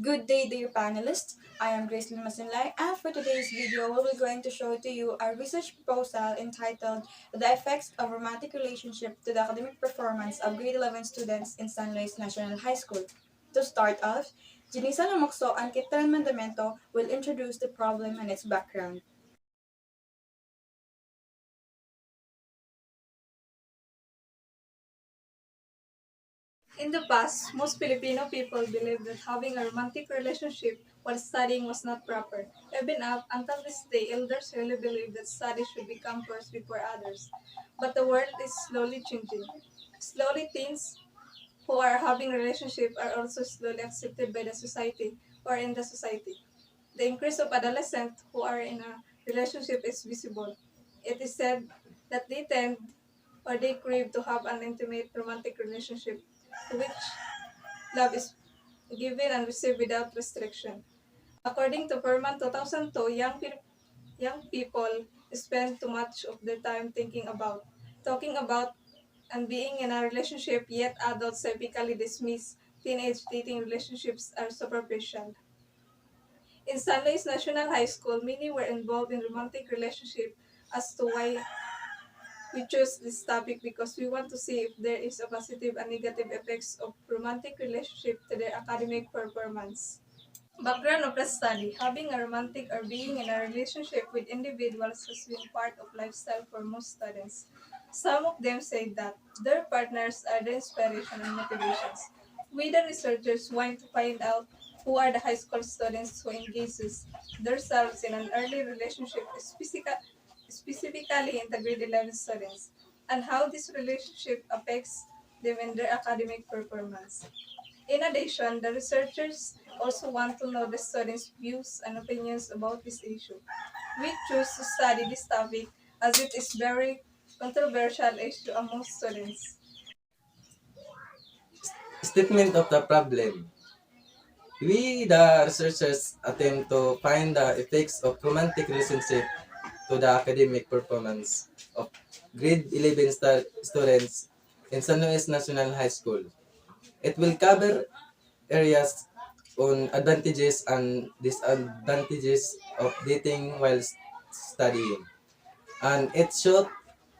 Good day, dear panelists. I am Gracelyn Masinlay, and for today's video, we will be going to show to you our research proposal entitled The Effects of Romantic Relationship to the Academic Performance of Grade 11 Students in San Luis National High School. To start off, Janisa Lamokso and Kitran Mandamento will introduce the problem and its background. In the past, most Filipino people believed that having a romantic relationship while studying was not proper. Even up until this day, elders really believe that study should become first before others. But the world is slowly changing. Slowly, teens who are having relationship are also slowly accepted by the society or in the society. The increase of adolescents who are in a relationship is visible. It is said that they tend or they crave to have an intimate romantic relationship to which love is given and received without restriction. According to Furman 2002, young people spend too much of their time thinking about, talking about, and being in a relationship, yet adults typically dismiss teenage dating relationships as superficial. In San Luis National High School, many were involved in romantic relationship as to why we chose this topic because we want to see if there is a positive and negative effects of romantic relationship to their academic performance. Background of the study. Having a romantic or being in a relationship with individuals has been part of lifestyle for most students. Some of them say that their partners are the inspiration and motivations. We the researchers want to find out who are the high school students who engages themselves in an early relationship, specifically in the grade 11 students, and how this relationship affects them in their academic performance. In addition, the researchers also want to know the students' views and opinions about this issue. We choose to study this topic as it is very controversial issue among students. Statement of the problem. We, the researchers, attempt to find the effects of romantic relationship to the academic performance of grade 11 students in San Luis National High School. It will cover areas on advantages and disadvantages of dating while studying. And it should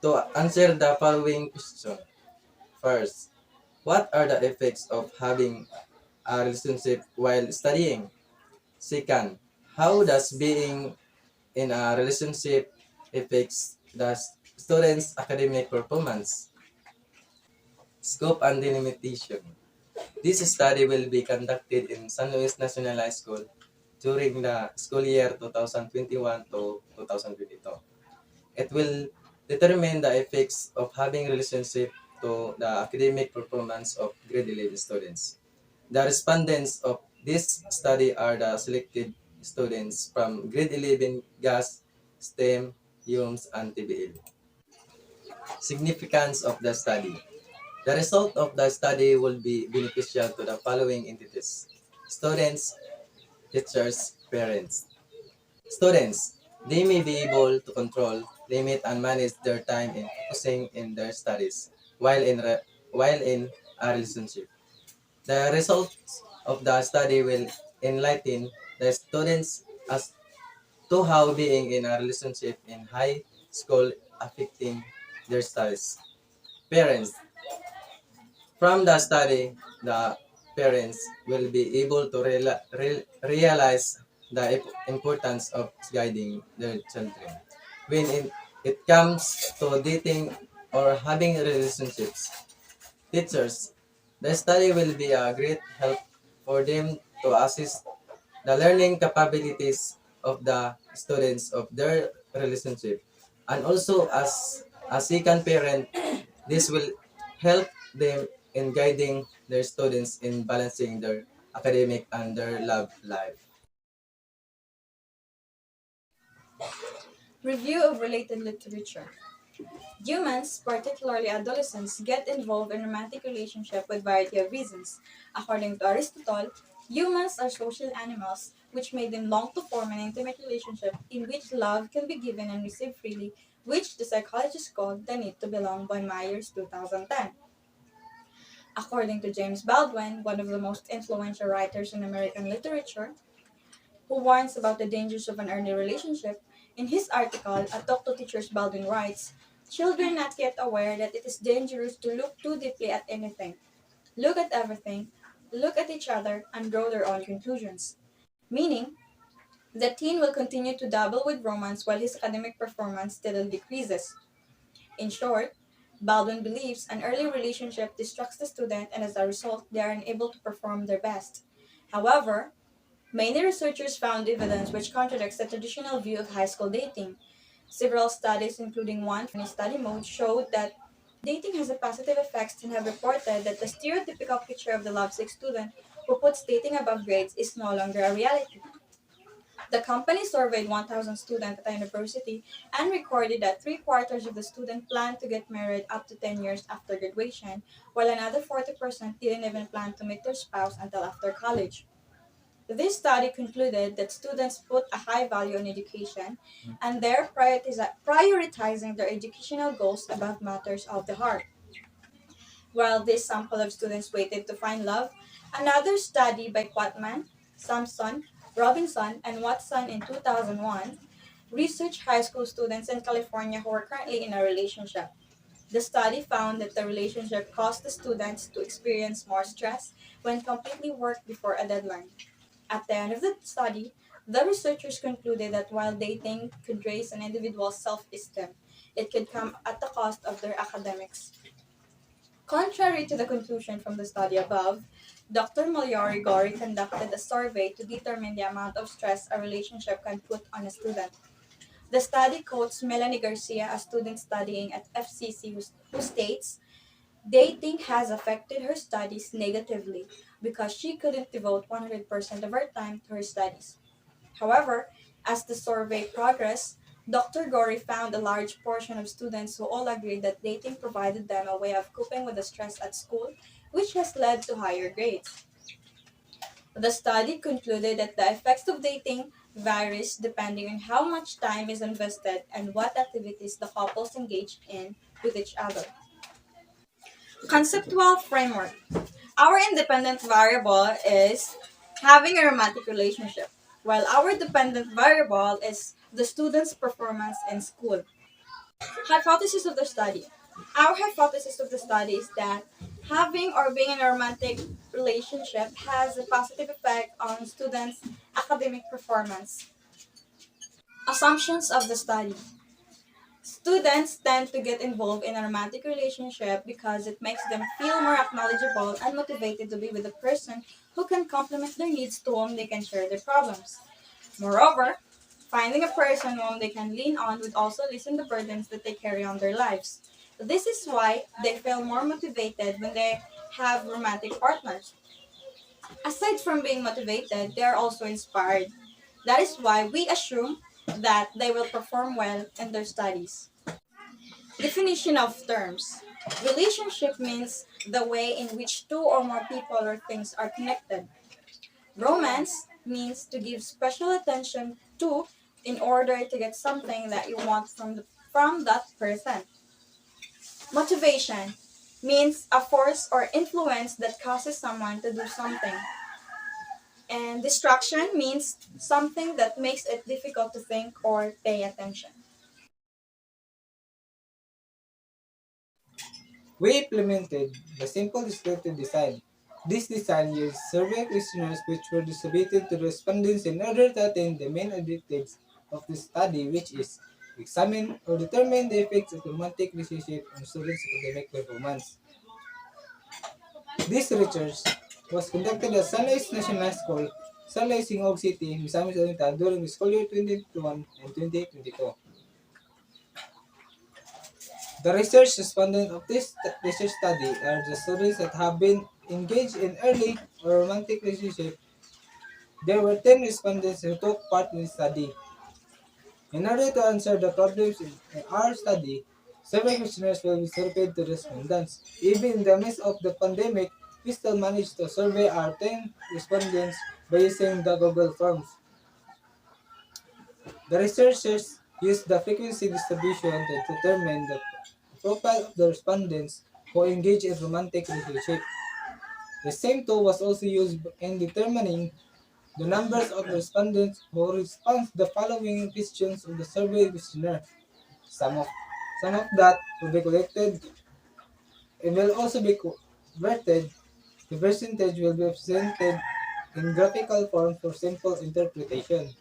to answer the following question. First, what are the effects of having a relationship while studying? Second, how does being in a relationship affects the student's academic performance? Scope and delimitation. This study will be conducted in San Luis National High School during the school year 2021 to 2022. It will determine the effects of having relationship to the academic performance of grade 11 students. The respondents of this study are the selected students from grade 11 GAS, STEM, UMS, and TBL. Significance of the study. The result of the study will be beneficial to the following entities: students, teachers, parents. Students, they may be able to control, limit, and manage their time in focusing in their studies while in a relationship. The results of the study will enlighten the students as to how being in a relationship in high school affecting their studies. Parents, from the study, the parents will be able to realize the importance of guiding their children. When it comes to dating or having relationships, teachers, the study will be a great help for them to assist the learning capabilities of the students of their relationship. And also as a second parent, this will help them in guiding their students in balancing their academic and their love life. Review of related literature. Humans, particularly adolescents, get involved in romantic relationships with variety of reasons. According to Aristotle, humans are social animals, which made them long to form an intimate relationship in which love can be given and received freely, which the psychologist called the need to belong by Myers 2010. According to James Baldwin, one of the most influential writers in American literature, who warns about the dangers of an early relationship, in his article, A Talk to Teachers, Baldwin writes, "Children not yet aware that it is dangerous to look too deeply at anything, look at everything, look at each other, and draw their own conclusions." Meaning, the teen will continue to dabble with romance while his academic performance steadily decreases. In short, Baldwin believes an early relationship distracts the student and as a result, they are unable to perform their best. However, many researchers found evidence which contradicts the traditional view of high school dating. Several studies, including one from study mode, showed that dating has a positive effects and have reported that the stereotypical picture of the lovesick student who puts dating above grades is no longer a reality. The company surveyed 1,000 students at a university and recorded that three-quarters of the students planned to get married up to 10 years after graduation, while another 40% didn't even plan to meet their spouse until after college. This study concluded that students put a high value on education and they're prioritizing their educational goals above matters of the heart. While this sample of students waited to find love, another study by Quatman, Sampson, Robinson, and Watson in 2001 researched high school students in California who were currently in a relationship. The study found that the relationship caused the students to experience more stress when completely worked before a deadline. At the end of the study, the researchers concluded that while dating could raise an individual's self esteem, it could come at the cost of their academics. Contrary to the conclusion from the study above, Dr. Malyari Gori conducted a survey to determine the amount of stress a relationship can put on a student. The study quotes Melanie Garcia, a student studying at FCC, who states, "Dating has affected her studies negatively because she couldn't devote 100% of her time to her studies." However, as the survey progressed, Dr. Gori found a large portion of students who all agreed that dating provided them a way of coping with the stress at school, which has led to higher grades. The study concluded that the effects of dating varies depending on how much time is invested and what activities the couples engage in with each other. Conceptual framework. Our independent variable is having a romantic relationship, while our dependent variable is the student's performance in school. Hypothesis of the study. Our hypothesis of the study is that having or being in a romantic relationship has a positive effect on students' academic performance. Assumptions of the study. Students tend to get involved in a romantic relationship because it makes them feel more acknowledgeable and motivated to be with a person who can complement their needs, to whom they can share their problems. Moreover, finding a person whom they can lean on would also lessen the burdens that they carry on their lives. This is why they feel more motivated when they have romantic partners. Aside from being motivated, they are also inspired. That is why we assume that they will perform well in their studies. Definition of terms. Relationship means the way in which two or more people or things are connected. Romance means to give special attention to in order to get something that you want from that person. Motivation means a force or influence that causes someone to do something. And distraction means something that makes it difficult to think or pay attention. We implemented the simple descriptive design. This design used survey questionnaires which were distributed to respondents in order to attain the main objectives of the study, which is examine or determine the effects of romantic relationship on students' academic performance. This research was conducted at San Luis National School, San Luis, Singog City, Misamis Oriental during the school year 2021 and 2022. The research respondents of this research study are the students that have been engaged in early or romantic relationship. There were 10 respondents who took part in the study. In order to answer the problems in our study, survey questionnaires will be surveyed to respondents. Even in the midst of the pandemic, we still managed to survey our 10 respondents by using the Google Forms. The researchers used the frequency distribution to determine the profile of the respondents who engage in romantic relationship. The same tool was also used in determining the numbers of the respondents who respond to the following questions of the survey questionnaire. Some of, some of that will be collected and will also be converted. The percentage will be presented in graphical form for simple interpretation.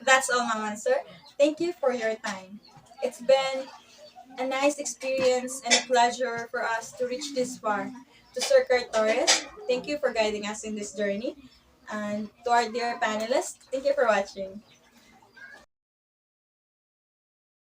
That's all, Ma'am Sir. Thank you for your time. It's been a nice experience and a pleasure for us to reach this far. To Sir Kurt Torres, thank you for guiding us in this journey. And to our dear panelists, thank you for watching.